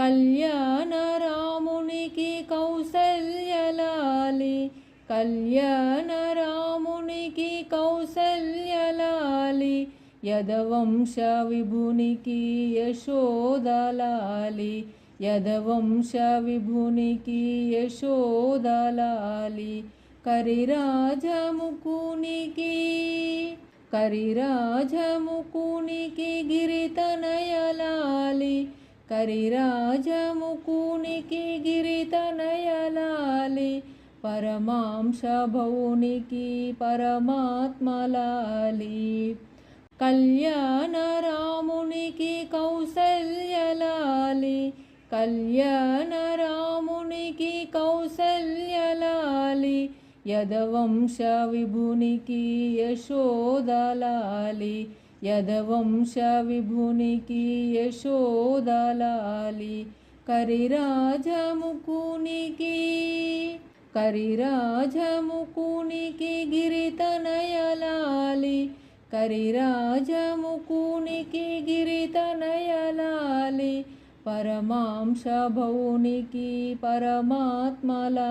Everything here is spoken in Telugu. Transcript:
కళ్యాణ రామునికి కౌసల్యలాలి, కళ్యాణ రామునికి కౌసల్యలాలి, యదవంశ విభునికి యశోదలాలి, యదవంశ విభునికి యశోదలాలి, కరిరాజముకునికి కరిరాజముకునికి గిరితనయలాలి, కరిరాజముకునికి గిరితనయలాలి, పరమాంశ భౌనికి పరమాత్మలాలి, కళ్యాణ రామునికి కౌసల్యలాలి, కళ్యాణ రామునికి కౌసల్యలాలి, యదవంశ విభునికి యశోదలాలి, యదవంశ విభునికి యశోదలాలి, కరిరాజముకునికి కరిరాజముకునికి గిరితనయలాలి, కరిరాజముకునికి గిరితనయలాలి, పరమాంశ భౌనికి పరమాత్మలాలి.